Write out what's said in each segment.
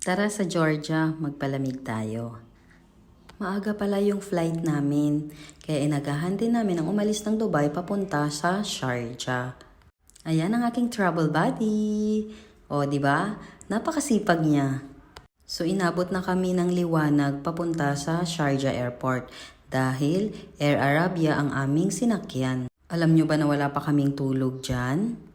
Tara sa Georgia, magpalamig tayo. Maaga pala yung flight namin, kaya inagahan din namin ang umalis ng Dubai papunta sa Sharjah. Ayan ang aking travel buddy. O, di ba? Napakasipag niya. So, inabot na kami ng liwanag papunta sa Sharjah Airport dahil Air Arabia ang aming sinakyan. Alam nyo ba na wala pa kaming tulog dyan?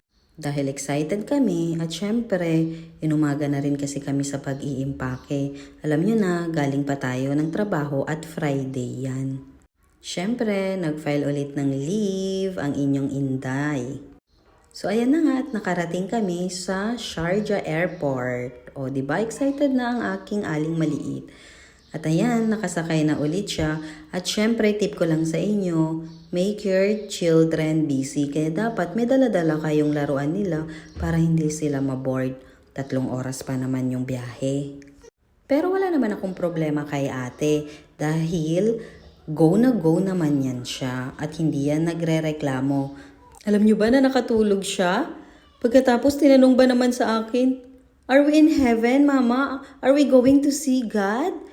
Dahil excited kami at syempre, inumaga na rin kasi kami sa pag-iimpake. Alam nyo na, galing pa tayo ng trabaho at Friday yan. Syempre, nag-file ulit ng leave ang inyong inday. So ayan na nga at nakarating kami sa Sharjah Airport. O diba, excited na ang aking aling maliit. At ayan, nakasakay na ulit siya. At syempre, tip ko lang sa inyo, make your children busy. Kaya dapat may dala-dala kayong laruan nila para hindi sila maboard. 3 oras pa naman yung biyahe. Pero wala naman akong problema kay ate dahil go na go naman yan siya at hindi yan nagre-reklamo. Alam nyo ba na nakatulog siya? Pagkatapos tinanong ba naman sa akin, "Are we in heaven, Mama? Are we going to see God?"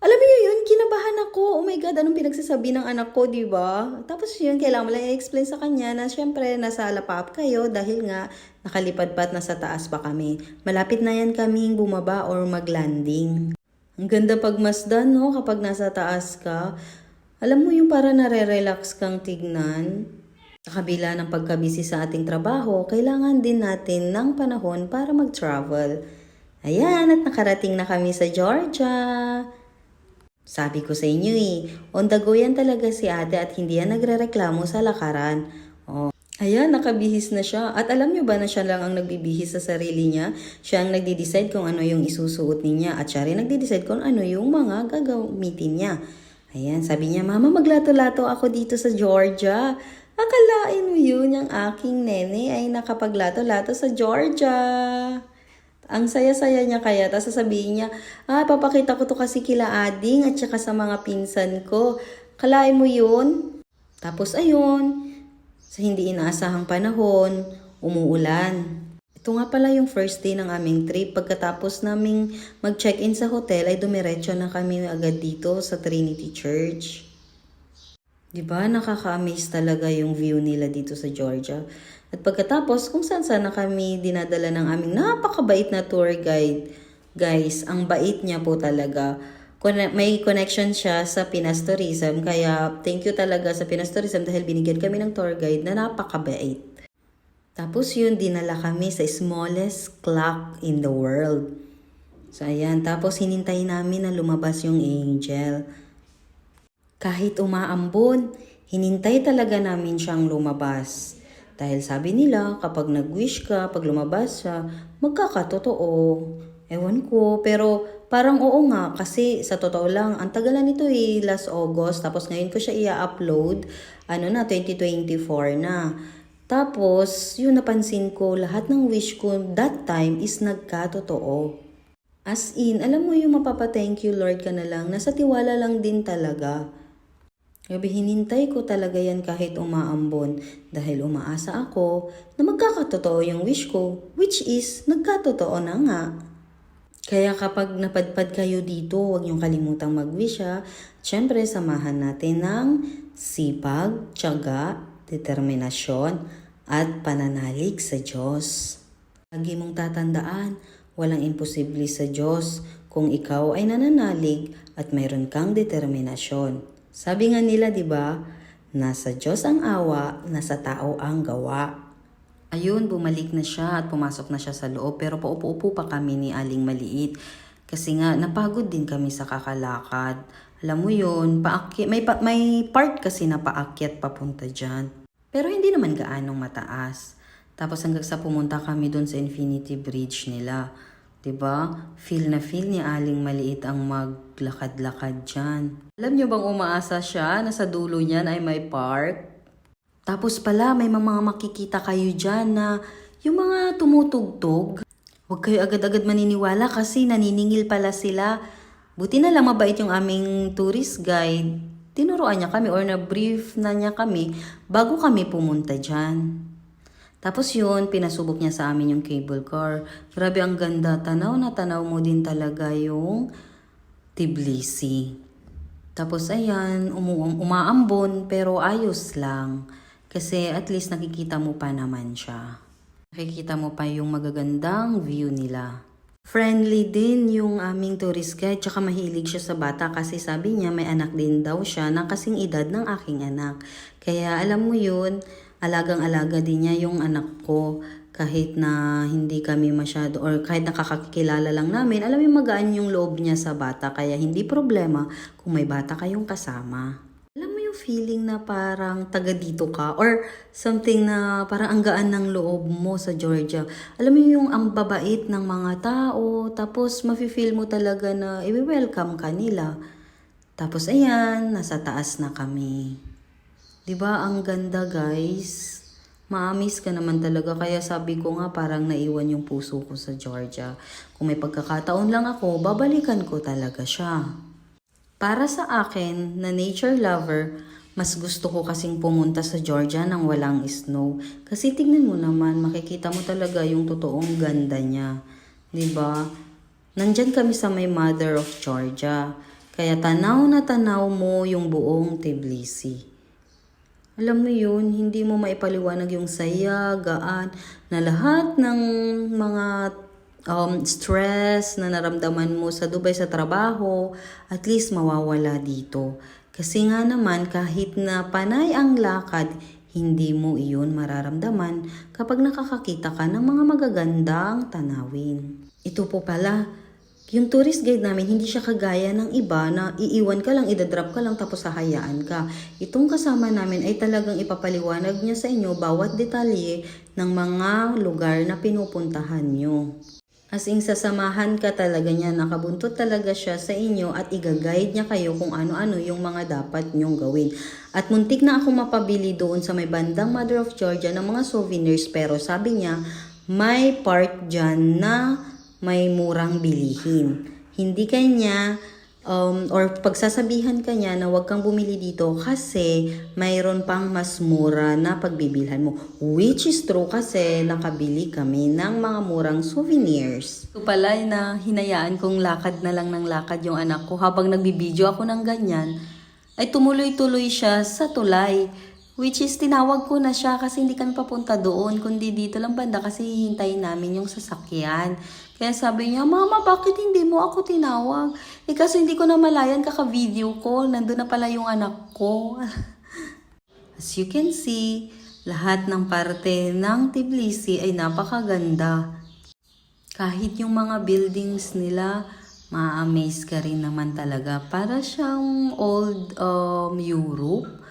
Alam niyo yun, kinabahan ako. Oh my God, anong pinagsasabi ng anak ko, di ba? Tapos yun, kailangan mo lang i-explain sa kanya na syempre nasa lapap kayo dahil nga nakalipad pa at nasa taas pa kami. Malapit na yan kaming bumaba or mag-landing. Ang ganda pagmasdan, no? Kapag nasa taas ka. Alam mo yung para nare-relax kang tignan. Sa kabila ng pagkabisi sa ating trabaho, kailangan din natin ng panahon para mag-travel. Ayan, at nakarating na kami sa Georgia. Sabi ko sa inyo on the go yan talaga si ate at hindi yan nagre-reklamo sa lakaran. Oh. Ayan, nakabihis na siya. At alam nyo ba na siya lang ang nagbibihis sa sarili niya? Siya ang nagde-decide kung ano yung isusuot niya at siya rin nagde-decide kung ano yung mga gagamitin niya. Ayan, sabi niya, "Mama, maglato-lato ako dito sa Georgia." Akalain mo yun, yung aking nene ay nakapaglato-lato sa Georgia. Ang saya-saya niya kaya, tapos sasabihin niya, papakita ko to kasi kila Ading at saka sa mga pinsan ko. Kalain mo yun? Tapos ayun, sa hindi inaasahang panahon, umuulan. Ito nga pala yung first day ng aming trip. Pagkatapos naming mag-check-in sa hotel, ay dumiretso na kami agad dito sa Trinity Church. Diba, nakaka-amaze talaga yung view nila dito sa Georgia. At pagkatapos, kung saan na kami dinadala ng aming napakabait na tour guide. Guys, ang bait niya po talaga. May connection siya sa Pinas Tourism, kaya thank you talaga sa Pinas Tourism dahil binigyan kami ng tour guide na napakabait. Tapos yun, dinala kami sa smallest clock in the world. So ayan, tapos hinintay namin na lumabas yung angel. Kahit umaambon, hinintay talaga namin siyang lumabas. Dahil sabi nila, kapag nag-wish ka, pag lumabas siya, magkakatotoo. Ewan ko, pero parang oo nga, kasi sa totoo lang, ang tagalan nito last August, tapos ngayon ko siya i-upload, 2024 na. Tapos, yun napansin ko, lahat ng wish ko that time is nagkatotoo. As in, alam mo yung mapapa-thank you Lord ka na lang, nasa tiwala lang din talaga. Gabi hinintay ko talaga yan kahit umaambon dahil umaasa ako na magkakatotoo yung wish ko, which is nagkatotoo na nga. Kaya kapag napadpad kayo dito, huwag niyong kalimutang mag-wish ha. Siyempre, samahan natin ng sipag, tiyaga, determinasyon, at pananalig sa Diyos. Lagi mong tatandaan, walang imposible sa Diyos kung ikaw ay nananalig at mayroon kang determinasyon. Sabi nga nila, 'di ba? Nasa Diyos ang awa, nasa tao ang gawa. Ayun, bumalik na siya at pumasok na siya sa loob pero paupo-upo pa kami ni Aling Maliit. Kasi nga napagod din kami sa kakalakad. Alam mo 'yun, may part kasi na paakyat papunta diyan. Pero hindi naman gaanong mataas. Tapos hanggang sa pumunta kami doon sa Infinity Bridge nila. 'Di ba? Feel na feel ni Aling Maliit ang maglakad-lakad dyan. Alam niyo bang umaasa siya na sa dulo niyan ay may park? Tapos pala may mga makikita kayo dyan na yung mga tumutugtog. Huwag kayo agad-agad maniniwala kasi naniningil pala sila. Buti na lang mabait yung aming tourist guide. Tinuruan niya kami or na-brief na niya kami bago kami pumunta dyan. Tapos yun, pinasubok niya sa amin yung cable car. Grabe ang ganda. Tanaw na tanaw mo din talaga yung Tbilisi. Tapos ayan, umaambon pero ayos lang. Kasi at least nakikita mo pa naman siya. Nakikita mo pa yung magagandang view nila. Friendly din yung aming tourist guide, tsaka mahilig siya sa bata kasi sabi niya may anak din daw siya na kasing edad ng aking anak. Kaya alam mo yun, alagang-alaga din niya yung anak ko kahit na hindi kami masyado or kahit nakakakilala lang namin, alam mo magaan yung loob niya sa bata kaya hindi problema kung may bata kayong kasama. Alam mo yung feeling na parang taga dito ka or something na parang ang gaan ng loob mo sa Georgia. Alam mo yung ang babait ng mga tao, tapos mafe-feel mo talaga na i-welcome ka nila. Tapos ayan, nasa taas na kami. 'Di ba ang ganda guys? Ma-amaze ka naman talaga kaya sabi ko nga parang naiwan yung puso ko sa Georgia. Kung may pagkakataon lang ako, babalikan ko talaga siya. Para sa akin, na nature lover, mas gusto ko kasing pumunta sa Georgia nang walang snow. Kasi tignan mo naman, makikita mo talaga yung totoong ganda niya. 'Di ba? Nandyan kami sa may Mother of Georgia. Kaya tanaw na tanaw mo yung buong Tbilisi. Alam mo yun, hindi mo maipaliwanag yung saya, gaan, na lahat ng mga stress na naramdaman mo sa Dubai sa trabaho, at least mawawala dito. Kasi nga naman kahit na panay ang lakad, hindi mo iyon mararamdaman kapag nakakakita ka ng mga magagandang tanawin. Ito po pala, yung tourist guide namin, hindi siya kagaya ng iba na iiwan ka lang, idadrop ka lang tapos hahayaan ka. Itong kasama namin ay talagang ipapaliwanag niya sa inyo bawat detalye ng mga lugar na pinupuntahan nyo. As in, sasamahan ka talaga niya, nakabuntot talaga siya sa inyo at i-guide niya kayo kung ano-ano yung mga dapat nyong gawin. At muntik na ako mapabili doon sa may bandang Mother of Georgia ng mga souvenirs pero sabi niya, may part dyan na may murang bilihin. Hindi kanya or pagsasabihan ka niya na huwag kang bumili dito kasi mayroon pang mas mura na pagbibilhan mo. Which is true kasi nakabili kami ng mga murang souvenirs. Ito pala na hinayaan kong lakad na lang ng lakad yung anak ko habang nagbibideo ako ng ganyan ay tumuloy-tuloy siya sa tulay. Which is tinawag ko na siya kasi hindi kami papunta doon kundi dito lang banda kasi hihintayin namin yung sasakyan. Kaya sabi niya, Mama, bakit hindi mo ako tinawag? Kasi hindi ko na malayan kaka-video ko. Nandun na pala yung anak ko. As you can see, lahat ng parte ng Tbilisi ay napakaganda. Kahit yung mga buildings nila, ma-amaze ka rin naman talaga. Para siyang old Europe.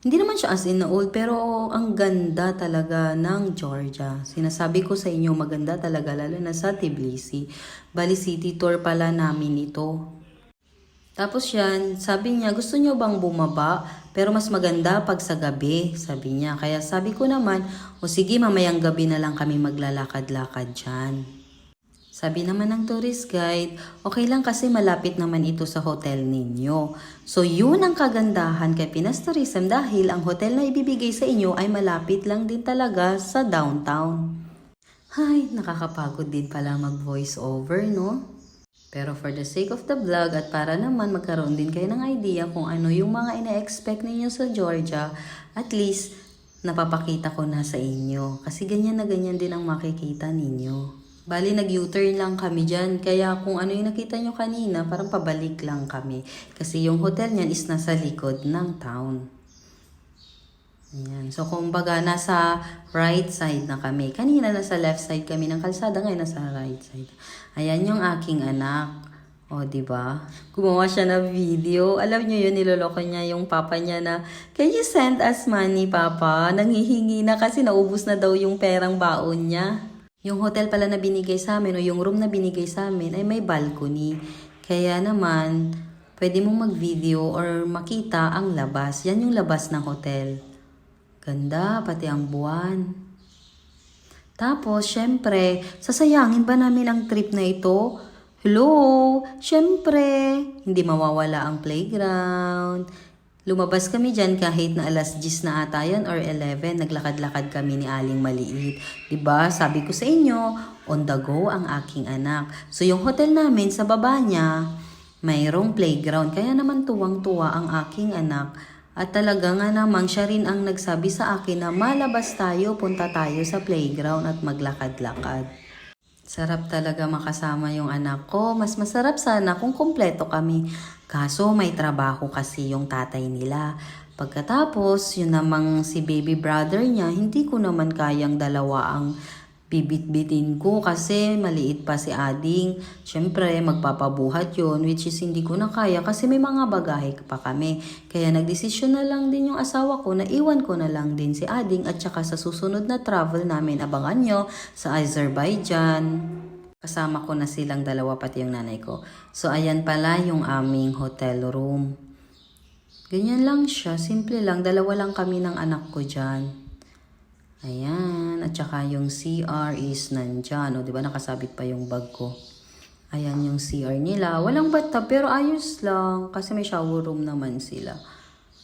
Hindi naman siya as in na old, pero ang ganda talaga ng Georgia. Sinasabi ko sa inyo, maganda talaga, lalo na sa Tbilisi. Bali city tour pala namin ito. Tapos yan, sabi niya, gusto niyo bang bumaba? Pero mas maganda pag sa gabi, sabi niya. Kaya sabi ko naman, o sige, mamayang gabi na lang kami maglalakad-lakad dyan. Sabi naman ng tourist guide, okay lang kasi malapit naman ito sa hotel ninyo. So yun ang kagandahan kay Pinas Tourism dahil ang hotel na ibibigay sa inyo ay malapit lang din talaga sa downtown. Ay, nakakapagod din pala mag-voice over, no? Pero for the sake of the vlog at para naman magkaroon din kayo ng idea kung ano yung mga ina-expect ninyo sa Georgia, at least napapakita ko na sa inyo. Kasi ganyan na ganyan din ang makikita ninyo. Bali, nag-U-turn lang kami dyan. Kaya kung ano yung nakita nyo kanina, parang pabalik lang kami. Kasi yung hotel niyan is nasa likod ng town. Ayan. So, kumbaga, nasa right side na kami. Kanina nasa left side kami ng kalsada, ngayon nasa right side. Ayan yung aking anak. O, diba? Gumawa siya ng video. Alam nyo yun, niloloko niya yung papa niya na, can you send us money, papa? Nanghihingi na kasi naubos na daw yung perang baon niya. Yung hotel pala na binigay sa amin o yung room na binigay sa amin ay may balcony. Kaya naman, pwede mong mag-video or makita ang labas. Yan yung labas ng hotel. Ganda, pati ang buwan. Tapos, syempre, sasayangin ba namin ang trip na ito? Hello? Syempre, hindi mawawala ang playground. Lumabas kami dyan kahit na alas 10 na ata yun or 11, naglakad-lakad kami ni Aling Maliit. 'Di ba? Sabi ko sa inyo, on the go ang aking anak. So yung hotel namin sa baba niya, mayroong playground. Kaya naman tuwang-tuwa ang aking anak. At talaga nga namang siya rin ang nagsabi sa akin na malabas tayo, punta tayo sa playground at maglakad-lakad. Sarap talaga makasama yung anak ko. Mas masarap sana kung kumpleto kami. Kaso may trabaho kasi yung tatay nila. Pagkatapos, yun namang si baby brother niya, hindi ko naman kayang dalawa ang bibit-bitin ko kasi maliit pa si Ading. Siyempre, magpapabuhat yun, which is hindi ko na kaya kasi may mga bagahe pa kami. Kaya nagdesisyon na lang din yung asawa ko na iwan ko na lang din si Ading at saka sa susunod na travel namin, abangan nyo sa Azerbaijan. Kasama ko na silang dalawa pati yung nanay ko. So, ayan pala yung aming hotel room. Ganyan lang siya, simple lang. Dalawa lang kami ng anak ko dyan. Ayan, at saka yung CR is nandyan. O, diba nakasabit pa yung bag ko. Ayan yung CR nila. Walang bathtub pero ayos lang kasi may shower room naman sila.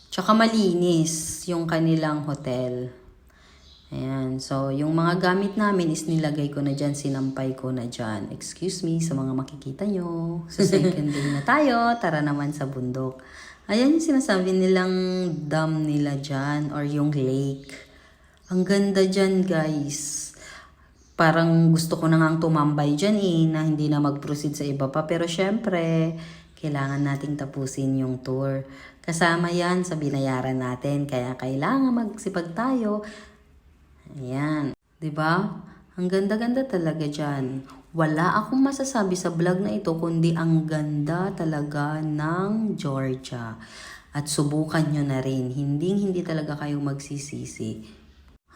Tsaka malinis yung kanilang hotel. Ayan, so yung mga gamit namin is nilagay ko na dyan, sinampay ko na dyan. Excuse me sa mga makikita nyo. So second day na tayo, tara naman sa bundok. Ayan yung sinasabi nilang dam nila dyan or yung lake. Ang ganda dyan, guys. Parang gusto ko na ngang tumambay dyan na hindi na mag-proceed sa iba pa. Pero syempre, kailangan nating tapusin yung tour. Kasama yan sa binayaran natin. Kaya kailangan magsipag tayo. Ayan. 'Di ba? Ang ganda-ganda talaga dyan. Wala akong masasabi sa vlog na ito kundi ang ganda talaga ng Georgia. At subukan nyo na rin. Hindi talaga kayo magsisisi.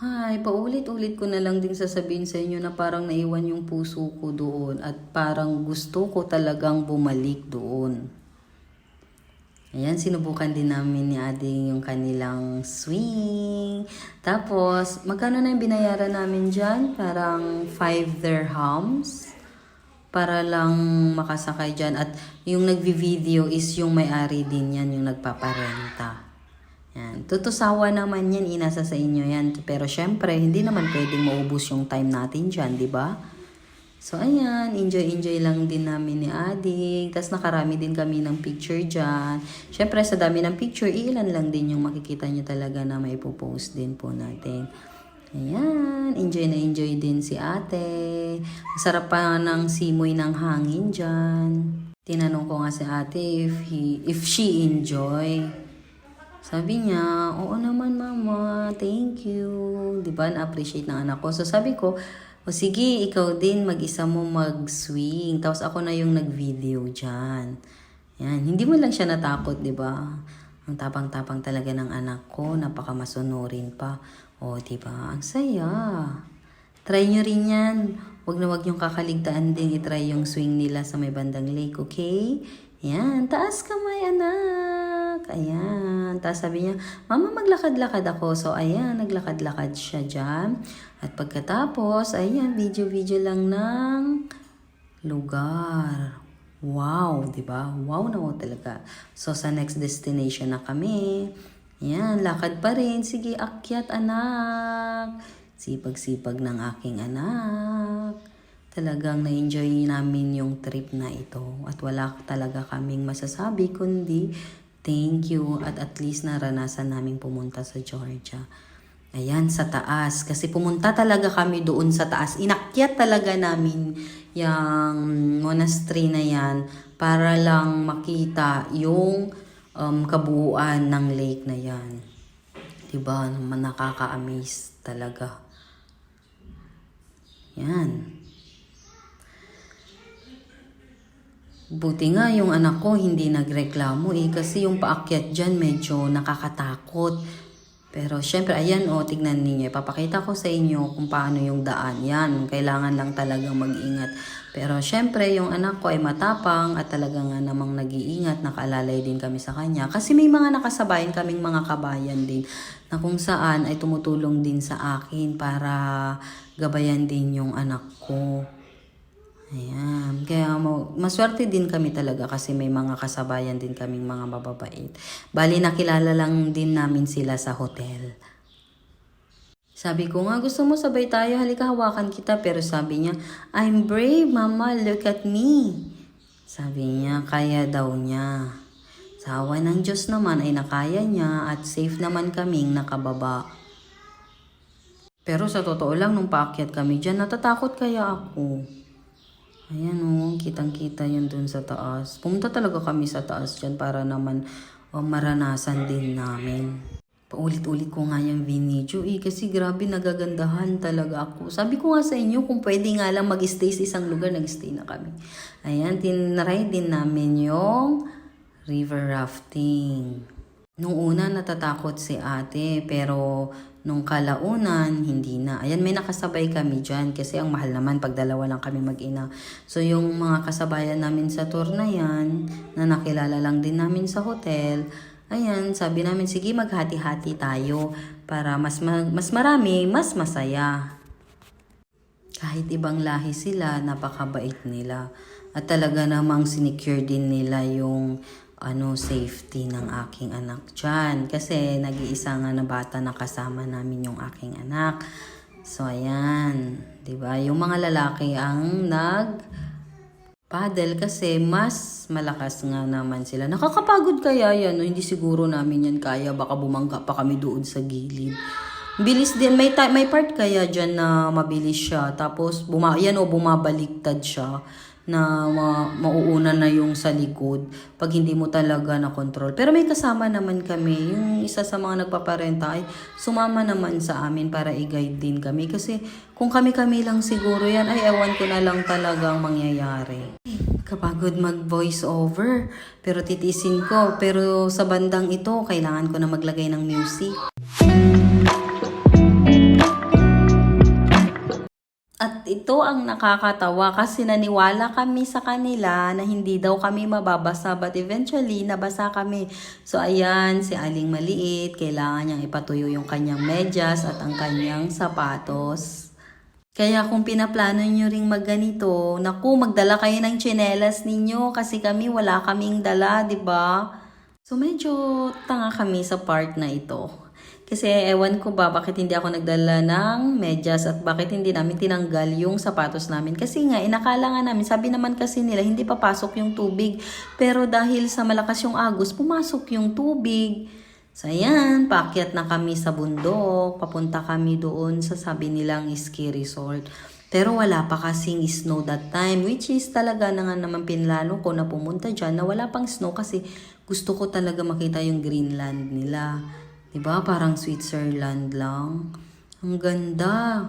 Hay, paulit-ulit ko na lang din sasabihin sa inyo na parang naiwan yung puso ko doon at parang gusto ko talagang bumalik doon. Ayan, sinubukan din namin ni Ading yung kanilang swing. Tapos, magkano na yung binayaran namin dyan? Parang 5 dirhams para lang makasakay dyan. At yung nagvi-video is yung may-ari din yan, yung nagpaparenta. Yan. Tutusawa naman yan, inasa sa inyo yan. Pero syempre, hindi naman pwedeng maubos yung time natin dyan, di ba? So, ayan, enjoy lang din namin ni Adik. Tapos nakarami din kami ng picture dyan. Syempre, sa dami ng picture, ilan lang din yung makikita nyo talaga na may post din po natin. Ayan, enjoy din si ate. Masarap pa ng simoy ng hangin dyan. Tinanong ko nga si ate if she enjoy. Sabi niya, oo naman mama, thank you. Diba, na-appreciate ng anak ko. So sabi ko, o sige, ikaw din mag-isa mo mag-swing. Tapos ako na yung nag-video dyan. Yan, hindi mo lang siya natakot, diba? Ang tapang-tapang talaga ng anak ko, napaka-masunurin pa. O, diba? Ang saya. Try nyo rin yan. Huwag na huwag yung kakaligtaan din itry yung swing nila sa may bandang lake, okay? Yan, taas kamay anak. Ayan, tapos sabi niya, mama maglakad-lakad ako. So ayan, naglakad-lakad siya dyan. At pagkatapos, ayan, video-video lang ng lugar. Wow, di ba? Wow na wow talaga. So sa next destination na kami. Ayan, lakad pa rin. Sige, akyat anak. Sipag-sipag ng aking anak. Talagang na-enjoy namin yung trip na ito. At wala talaga kaming masasabi kundi thank you at least naranasan namin pumunta sa Georgia. Ayan, sa taas. Kasi pumunta talaga kami doon sa taas. Inakyat talaga namin yung monastery na yan para lang makita yung kabuuan ng lake na yan. Diba? Nakaka-amaze talaga. Yan. Buti nga yung anak ko hindi nagreklamo kasi yung paakyat dyan medyo nakakatakot. Pero syempre, ayan tignan ninyo. Ipapakita ko sa inyo kung paano yung daan. Yan, kailangan lang talagang mag-ingat. Pero syempre, yung anak ko ay matapang at talagang namang nag-iingat. Nakaalalay din kami sa kanya. Kasi may mga nakasabayan kaming mga kabayan din na kung saan ay tumutulong din sa akin para gabayan din yung anak ko. Ayan. Kaya maswerte din kami talaga kasi may mga kasabayan din kaming mga mababait. Bali, nakilala lang din namin sila sa hotel. Sabi ko nga, gusto mo sabay tayo, halika hawakan kita. Pero sabi niya, I'm brave, mama, look at me. Sabi niya, kaya daw niya. Sa awa ng Diyos naman ay nakaya niya at safe naman kaming nakababa. Pero sa totoo lang, nung paakyat kami dyan, natatakot kaya ako. Ayan o, kitang-kita yun dun sa taas. Pumunta talaga kami sa taas dyan para naman maranasan din namin. Paulit-ulit ko nga yung video kasi grabe nagagandahan talaga ako. Sabi ko nga sa inyo kung pwede nga lang mag-stay sa isang lugar, nag-stay na kami. Ayan, tinry din namin yung river rafting. Nung una natatakot si ate pero nung kalaunan hindi na. Ayan, may nakasabay kami dyan kasi ang mahal naman pag dalawa lang kami mag-ina. So yung mga kasabayan namin sa tour na yan na nakilala lang din namin sa hotel, ayan, sabi namin, sige maghati-hati tayo para mas marami, mas masaya. Kahit ibang lahi sila, napakabait nila. At talaga namang sinecure din nila yung safety ng aking anak dyan. Kasi nag-iisa nga na bata na kasama namin yung aking anak. So ayan, 'di ba? Yung mga lalaki ang paddle kasi mas malakas nga naman sila. Nakakapagod kaya yan, no? Hindi siguro namin yan kaya. Baka bumangga pa kami doon sa gilid. Bilis din. May part kaya dyan na mabilis siya. Tapos bumabaliktad siya na mauuna na yung sa likod pag hindi mo talaga na control. Pero may kasama naman kami. Yung isa sa mga nagpaparenta ay sumama naman sa amin para i-guide din kami. Kasi kung kami-kami lang siguro yan, ay ewan ko na lang talagang mangyayari. Kapagod mag-voice over. Pero titisin ko. Pero sa bandang ito, kailangan ko na maglagay ng music. At ito ang nakakatawa kasi naniwala kami sa kanila na hindi daw kami mababasa but eventually nabasa kami. So ayan, si Aling Maliit, kailangan niyang ipatuyo yung kanyang medyas at ang kanyang sapatos. Kaya kung pinaplano nyo ring magganito, naku, magdala kayo ng tsinelas ninyo kasi kami wala kaming dala, 'di ba? So medyo tanga kami sa part na ito. Kasi ewan ko ba bakit hindi ako nagdala ng medyas at bakit hindi namin tinanggal yung sapatos namin. Kasi nga, inakala nga namin, sabi naman kasi nila, hindi papasok yung tubig. Pero dahil sa malakas yung agos, pumasok yung tubig. So ayan, paakyat na kami sa bundok. Papunta kami doon sa sabi nilang ski resort. Pero wala pa kasing snow that time, which is talaga na nga naman pinlano ko na pumunta dyan na wala pang snow kasi gusto ko talaga makita yung Greenland nila. Diba? Parang Switzerland lang. Ang ganda.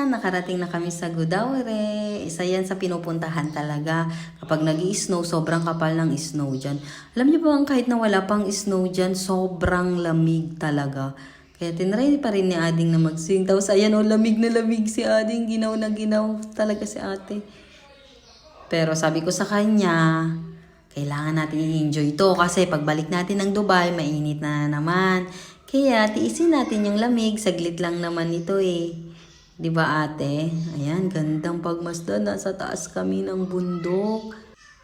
Nakarating na kami sa Gudaure. Isa yan sa pinupuntahan talaga. Kapag nag-i-snow, sobrang kapal ng snow dyan. Alam niyo ba kahit na wala pang snow dyan, sobrang lamig talaga. Kaya tinry pa rin ni Ading na mag-swing. Tapos ayan lamig na lamig si Ading. Ginaw na ginaw talaga si ate. Pero sabi ko sa kanya, kailangan natin i-enjoy to. Kasi pagbalik natin ng Dubai, mainit na naman. Kaya tiisin natin yung lamig. Saglit lang naman ito eh. Diba ate? Ayan, gandang pagmasdan. Nasa taas kami ng bundok.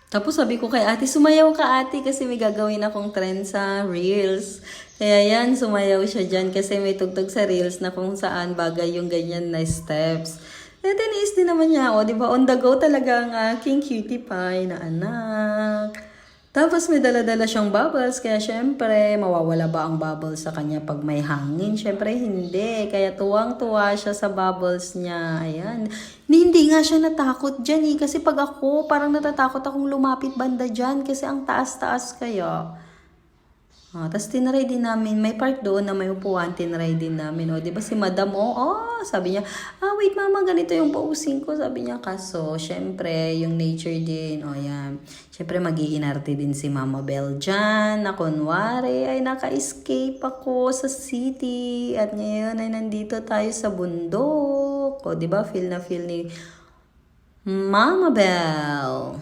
Tapos sabi ko kay ate, sumayaw ka ate kasi may gagawin akong trend sa Reels. Kaya yan, sumayaw siya dyan kasi may tugtog sa Reels na kung saan bagay yung ganyan na steps. Kaya tiniis din naman niya ako, diba? On the go talaga ang aking cutie pie na anak. Tapos may dala-dala siyang bubbles, kaya syempre, mawawala ba ang bubbles sa kanya pag may hangin? Syempre, hindi. Kaya tuwang-tuwa siya sa bubbles niya. Ayan. Hindi nga siya natakot dyan kasi pag ako, parang natatakot akong lumapit banda dyan kasi ang taas-taas kaya. Tapos tinry din namin, may part doon na may upuan, tinry din namin. O, di ba si Madam, sabi niya, wait mama, ganito yung pausing ko. Sabi niya, kaso, syempre, yung nature din, yan. Syempre, mag-iinarte din si Mama Belle dyan, na kunwari, ay naka-escape ako sa city. At ngayon ay nandito tayo sa bundok. O, di ba, feel na feel ni Mama Belle.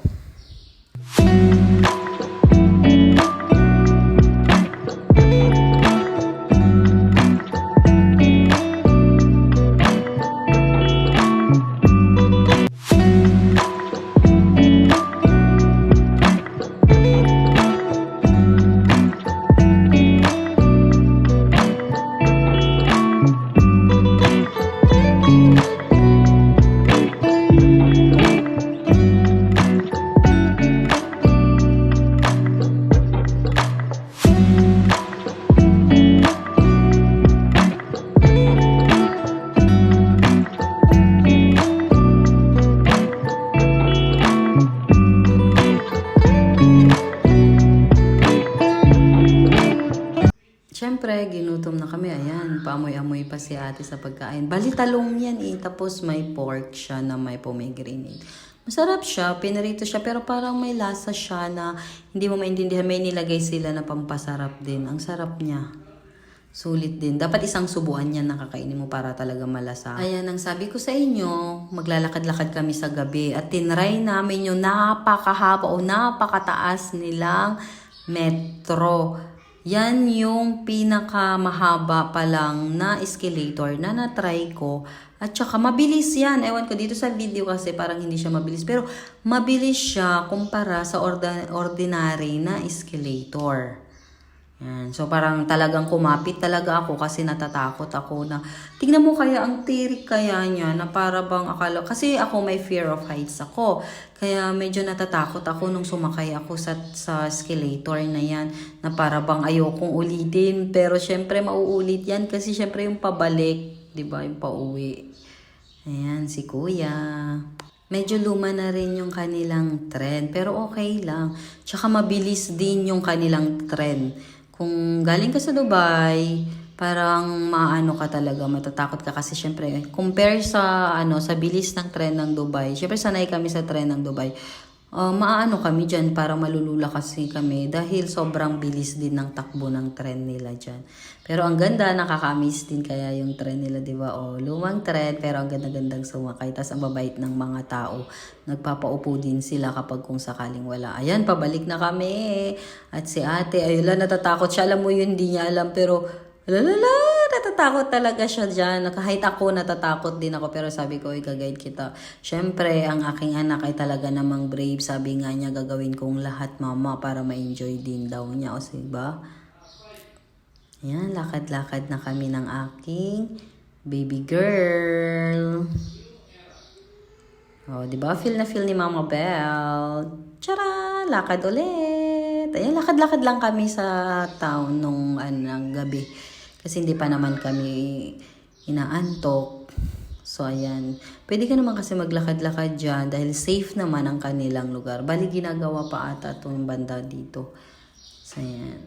Siyempre, ginutom na kami. Ayan, paamoy-amoy pa si ate sa pagkain. Bali, talong yan Tapos may pork siya na may pomegranate. Masarap siya, pinarito siya, pero parang may lasa siya na hindi mo maintindihan. May nilagay sila na pampasarap din. Ang sarap niya. Sulit din. Dapat isang subuan yan na kakainin mo para talaga malasa. Ayan, ang sabi ko sa inyo, maglalakad-lakad kami sa gabi at tinry namin yung napakahaba o napakataas nilang metro. Yan yung pinakamahaba pa lang na escalator na na-try ko. At saka mabilis yan. Ewan ko dito sa video kasi parang hindi siya mabilis. Pero mabilis siya kumpara sa ordinary na escalator. Yan. So parang talagang kumapit talaga ako kasi natatakot ako na tingnan mo kaya ang tirik kaya niya na para bang akala kasi ako may fear of heights ako. Kaya medyo natatakot ako nung sumakay ako sa escalator na yan na para bang ayokong ulitin pero syempre mauulit yan kasi syempre yung pabalik, 'di ba, yung pauwi. Ayan si Kuya. Medyo luma na rin yung kanilang trend pero okay lang. Tsaka mabilis din yung kanilang trend. Kung galing ka sa Dubai, parang maano ka talaga, matatakot ka kasi syempre compare sa sa bilis ng tren ng Dubai. Syempre sanay kami sa tren ng Dubai. Maano kami diyan para malulula kasi kami dahil sobrang bilis din ng takbo ng tren nila diyan. Pero ang ganda, nakaka-miss din kaya yung tren nila, 'di ba? Lumang tren pero ang ganda-gandang sumakay. Tas ang babait ng mga tao. Nagpapaupo din sila kapag kung sakaling wala. Ayan, pabalik na kami. At si ate, ayun natatakot siya. Alam mo yun, hindi niya alam pero natatakot talaga siya dyan. Kahit ako, natatakot din ako. Pero sabi ko, i-guide kita. Siyempre, ang aking anak ay talaga namang brave. Sabi nga niya, gagawin kong lahat, mama, para ma-enjoy din daw niya. O, diba? Ayan, lakad-lakad na kami ng aking baby girl. O, diba? Feel na feel ni Mama Belle. Tara, lakad ulit. Ayan, lakad-lakad lang kami sa town nung gabi. Kasi hindi pa naman kami inaantok. So, ayan. Pwede ka naman kasi maglakad-lakad dyan dahil safe naman ang kanilang lugar. Bali, ginagawa pa ata itong banda dito. So, ayan.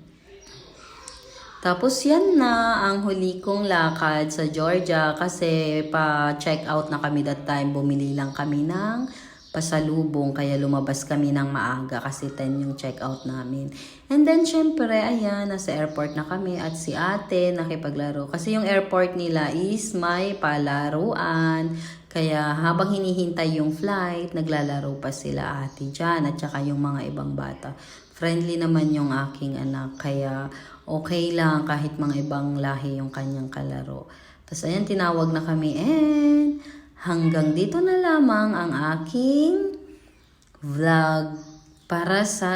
Tapos, yan na ang huli kong lakad sa Georgia kasi pa-check out na kami that time. Bumili lang kami ng pasalubong kaya lumabas kami ng maaga kasi 10 yung check out namin. And then syempre ayan, nasa airport na kami at si ate nakipaglaro kasi yung airport nila is may palaruan. Kaya habang hinihintay yung flight, naglalaro pa sila ate dyan at saka yung mga ibang bata. Friendly naman yung aking anak kaya okay lang kahit mga ibang lahi yung kanyang kalaro. Tapos ayan, tinawag na kami and hanggang dito na lamang ang aking vlog para sa